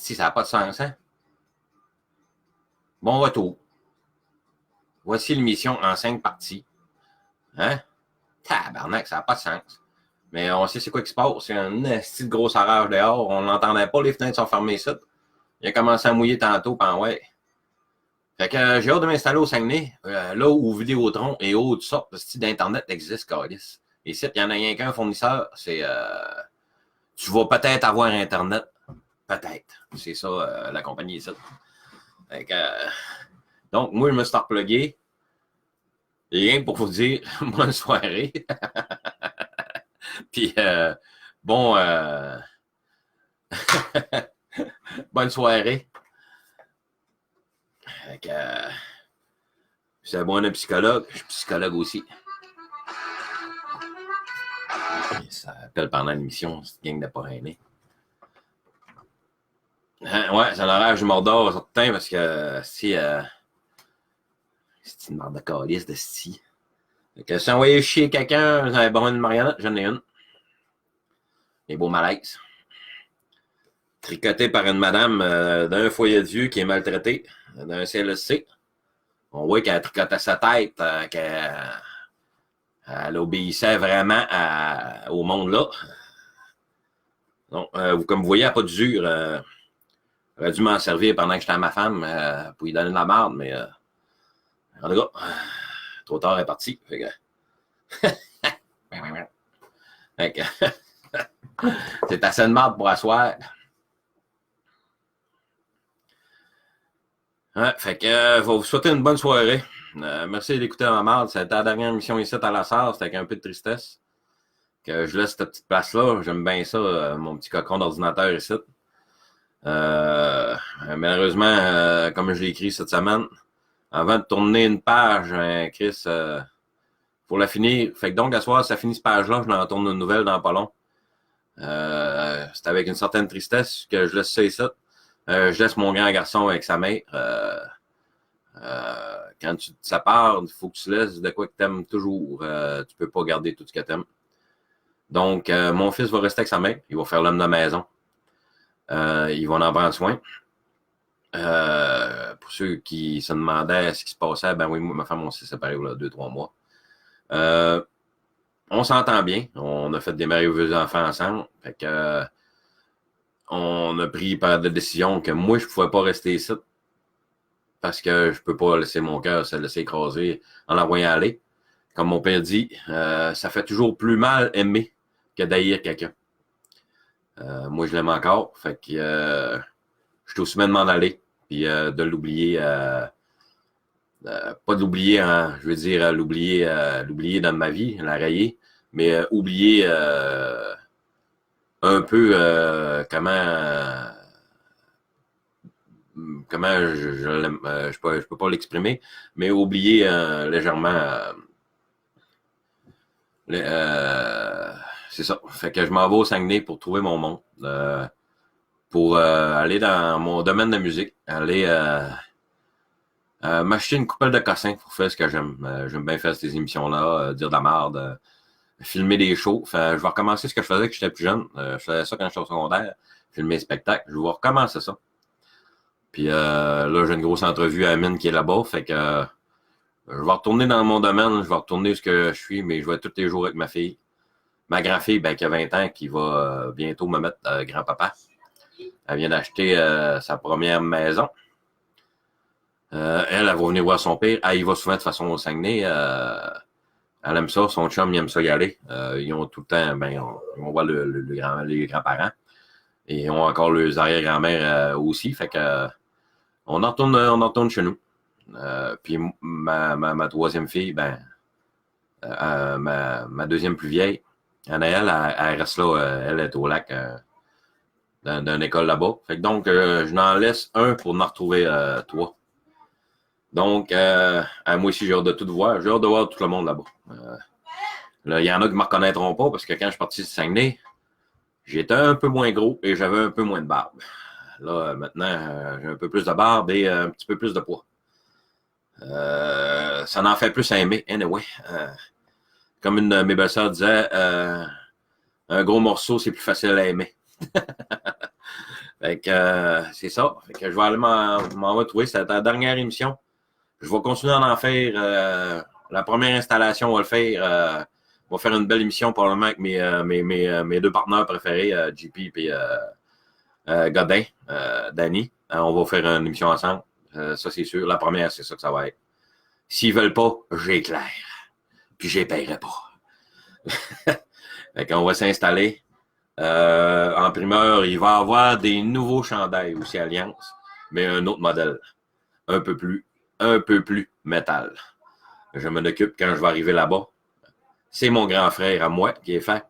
Si, ça n'a pas de sens, hein? Bon retour. Voici l'émission en 5 parties. Hein? Tabarnak, ça n'a pas de sens. Mais on sait c'est quoi qui se passe. C'est un petit gros orage dehors. On n'entendait pas, les fenêtres sont fermées ici. Il a commencé à mouiller tantôt, ouais. Fait que j'ai hâte de m'installer au Saguenay, là où Vidéotron et autres sortes de styles d'Internet existent, câlisse. Ici, il y en a rien qu'un fournisseur, c'est tu vas peut-être avoir Internet. Peut-être. C'est ça, la compagnie ici. Fait que, donc, moi, je me suis replugué. Rien pour vous dire bonne soirée. Puis, bon, bonne soirée. Fait que, c'est bon, un psychologue. Je suis psychologue aussi. Ça appelle pendant l'émission, cette gang de parrainés. Ouais, c'est un orage du Mordor, certain, parce que si c'est une marde de calice de sti. Fait que si envoyé chier quelqu'un, vous avez besoin d'une marionnette, j'en ai une. Les beaux malaises. Tricoté par une madame d'un foyer de vieux qui est maltraité, d'un CLSC. On voit qu'elle tricotait sa tête, qu'elle obéissait vraiment au monde-là. Donc, comme vous voyez, elle n'a pas d'usure. J'aurais dû m'en servir pendant que j'étais à ma femme pour lui donner de la merde, mais en tout cas, trop tard, elle est partie. Fait que... fait que... c'est assez de merde pour asseoir. Ouais, fait que je vais vous souhaiter une bonne soirée. Merci d'écouter ma merde. C'était la dernière émission ici à la salle. C'était avec un peu de tristesse que je laisse cette petite place-là. J'aime bien ça, mon petit cocon d'ordinateur ici. Malheureusement, comme je l'ai écrit cette semaine, avant de tourner une page, Chris, pour la finir. Fait que donc, à soir, ça finit cette page-là, je l'en tourne une nouvelle dans pas long. C'est avec une certaine tristesse que je laisse ça ici. Je laisse mon grand garçon avec sa mère. Quand tu te sépares, il faut que tu laisses de quoi que tu aimes toujours. Tu peux pas garder tout ce que tu aimes. Donc, mon fils va rester avec sa mère. Il va faire l'homme de la maison. Il va en prendre soin. Pour ceux qui se demandaient ce qui se passait, ben oui, moi, ma femme, on s'est séparés là 2-3 mois. On s'entend bien. On a fait des merveilleux enfants ensemble. Fait que on a pris par de décision que moi, je ne pouvais pas rester ici parce que je ne peux pas laisser mon cœur se laisser écraser en l'envoyant aller. Comme mon père dit, ça fait toujours plus mal aimer que d'haïr quelqu'un. Moi, je l'aime encore. Fait que je suis aussi bien de m'en aller puis de l'oublier. Pas de l'oublier, hein, je veux dire l'oublier dans ma vie, la rayer, mais oublier un peu comment je l'aime, je peux pas l'exprimer, mais oublier légèrement c'est ça. Fait que je m'en vais au Saguenay pour trouver mon monde, pour aller dans mon domaine de musique, aller m'acheter une couple de cossins pour faire ce que j'aime. J'aime bien faire ces émissions-là, dire de la merde, filmer des shows. Fait, je vais recommencer ce que je faisais quand j'étais plus jeune. Je faisais ça quand j'étais au secondaire, filmer des spectacles. Je vais recommencer ça. Puis là, j'ai une grosse entrevue à Amine qui est là-bas. Fait que je vais retourner dans mon domaine. Je vais retourner ce que je suis, mais je vais être tous les jours avec ma fille. Ma grand-fille, ben, qui a 20 ans, qui va bientôt me mettre grand-papa. Elle vient d'acheter sa première maison. Elle va venir voir son père. Elle y va souvent de façon au Saguenay. Elle aime ça. Son chum, il aime ça y aller. Ils ont tout le temps, ben, on voit les grands-parents. Et ils ont encore les arrière-grand-mères aussi. Fait que on en retourne chez nous. Puis ma troisième fille, ben, ma deuxième plus vieille, Anaëlle, elle reste là. Elle est au lac dans une école là-bas. Fait que donc, je n'en laisse un pour en retrouver 3. Donc, moi aussi, j'ai hâte de tout voir. J'ai hâte de voir tout le monde là-bas. Là, il y en a qui ne me reconnaîtront pas parce que quand je suis parti de Saguenay, j'étais un peu moins gros et j'avais un peu moins de barbe. Là, maintenant, j'ai un peu plus de barbe et un petit peu plus de poids. Ça en fait plus à aimer. Anyway, comme une de mes belles-sœurs disait, un gros morceau, c'est plus facile à aimer. Fait que c'est ça. Fait que je vais aller m'en retrouver. C'est la dernière émission. Je vais continuer à en faire. La première installation, on va le faire. On va faire une belle émission probablement avec mes deux partenaires préférés, JP et Godin, Danny. On va faire une émission ensemble. Ça, c'est sûr. La première, c'est ça que ça va être. S'ils veulent pas, j'éclaire. Puis je les paierai pas. Fait qu'on va s'installer. En primeur, il va y avoir des nouveaux chandails aussi Alliance, mais un autre modèle. Un peu plus métal. Je m'en occupe quand je vais arriver là-bas. C'est mon grand frère à moi qui est fait.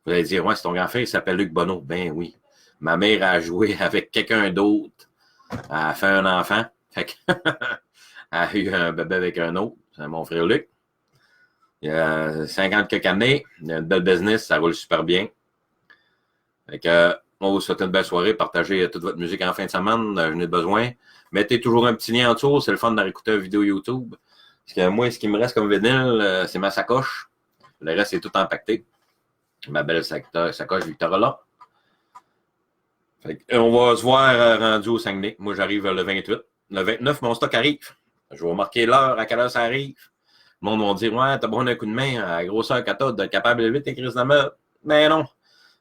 Vous allez dire, ouais, c'est ton grand frère, il s'appelle Luc Bonneau. Ben oui. Ma mère a joué avec quelqu'un d'autre. Elle a fait un enfant. Fait que elle a eu un bébé avec un autre. C'est mon frère Luc. Il a 50 quelques années. Il a une belle business. Ça roule super bien. Fait que, on vous souhaite une belle soirée. Partagez toute votre musique en fin de semaine. J'en ai besoin. Mettez toujours un petit lien en dessous. C'est le fun d'écouter une vidéo YouTube. Parce que moi, ce qui me reste comme vinyle, c'est ma sacoche. Le reste, c'est tout empaqueté. Ma belle sacoche Victorola. Fait que, on va se voir rendu au Saguenay. Moi, j'arrive le 28. Le 29, mon stock arrive. Je vais marquer l'heure, à quelle heure ça arrive. Le monde va dire, ouais, t'as besoin d'un coup de main à la grosseur que t'as, d'être capable de vite tes crises de meurtre. Mais non.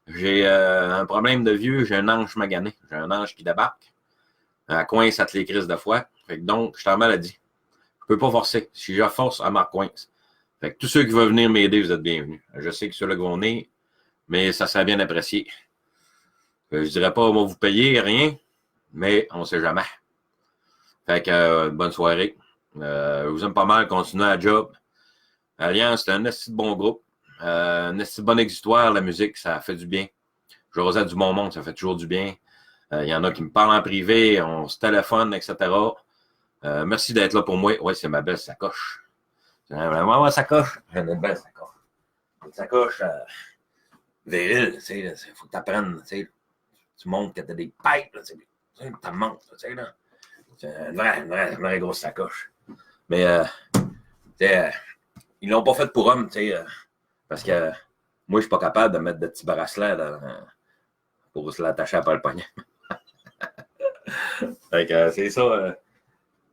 J'ai un problème de vieux, j'ai un ange magané. J'ai un ange qui débarque. Elle coince à toutes les crises de foi. Fait que donc, je suis en maladie. Je peux pas forcer. Si je force, elle me coince. Fait que tous ceux qui veulent venir m'aider, vous êtes bienvenus. Je sais que ceux-là qui vont venir, mais ça serait bien apprécié. Je dirais pas, on va vous payer, rien, mais on sait jamais. Fait que, bonne soirée. Je vous aime pas mal, continuez à job. Alliance, c'est un assez bon groupe. Un assez bon exutoire, la musique, ça fait du bien. Je rosais du bon monde, ça fait toujours du bien. Il y en a qui me parlent en privé, on se téléphone, etc. Merci d'être là pour moi. Oui, c'est ma belle sacoche. C'est vraiment ma sacoche. J'ai une belle sacoche. Une sacoche virile, tu sais. Il faut que tu apprennes, tu sais. Tu montres que tu as des pipes, tu sais. Tu t'en montres, tu sais, là. C'est une vraie grosse sacoche. Mais, ils l'ont pas fait pour hommes, tu sais. Parce que moi, je suis pas capable de mettre de petits bracelets pour se l'attacher à pas le poignet. Fait que c'est ça.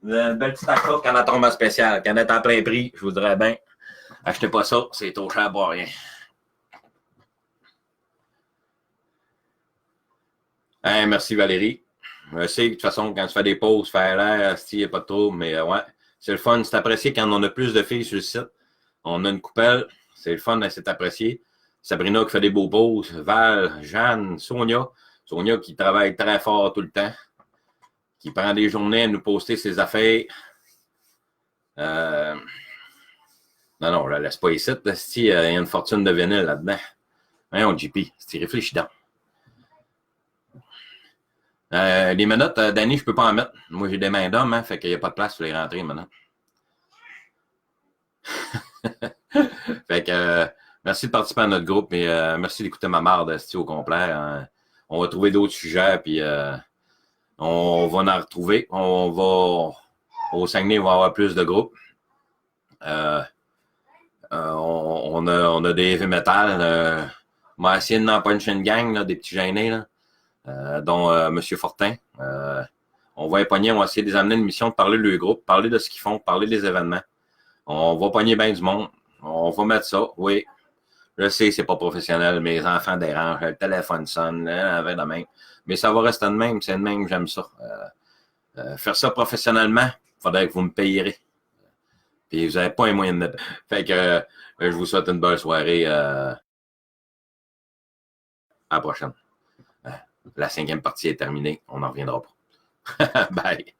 Une belle petite achat quand elle tombe en spécial. Quand elle est en plein prix, je vous dirais bien, achetez pas ça, c'est trop cher pour rien. Hey, merci Valérie. Je sais que de toute façon, quand tu fais des pauses, faire l'air, il n'y a pas de trouble, mais ouais, c'est le fun. C'est apprécié quand on a plus de filles sur le site. On a une coupelle, c'est le fun, c'est apprécié. Sabrina qui fait des beaux pauses, Val, Jeanne, Sonia. Sonia qui travaille très fort tout le temps, qui prend des journées à nous poster ses affaires. Non, je la laisse pas ici. Il y a une fortune de vinyle là-dedans. Voyons, JP, si réfléchis donc. Les menottes, Danny, je peux pas en mettre. Moi, j'ai des mains d'homme, hein, fait qu'il n'y a pas de place pour les rentrer maintenant. Fait que merci de participer à notre groupe et merci d'écouter ma marde au complet. On va trouver d'autres sujets, puis on va en retrouver. On va au Saguenay, on va avoir plus de groupes. On a des heavy metal. On va essayer d'en puncher une gang, là, des petits gênés, là, dont M. Fortin. On va les pogner, on va essayer de les amener une mission de parler de leur groupe, parler de ce qu'ils font, parler des événements. On va pogner bien du monde. On va mettre ça, oui. Je sais, c'est pas professionnel, mes enfants dérangent, le téléphone sonne, avec de même. Mais ça va rester de même, c'est de même, j'aime ça. Faire ça professionnellement, il faudrait que vous me payerez. Puis vous n'avez pas un moyen de mettre. Fait que je vous souhaite une bonne soirée. À la prochaine. La 5e partie est terminée. On n'en reviendra pas. Bye.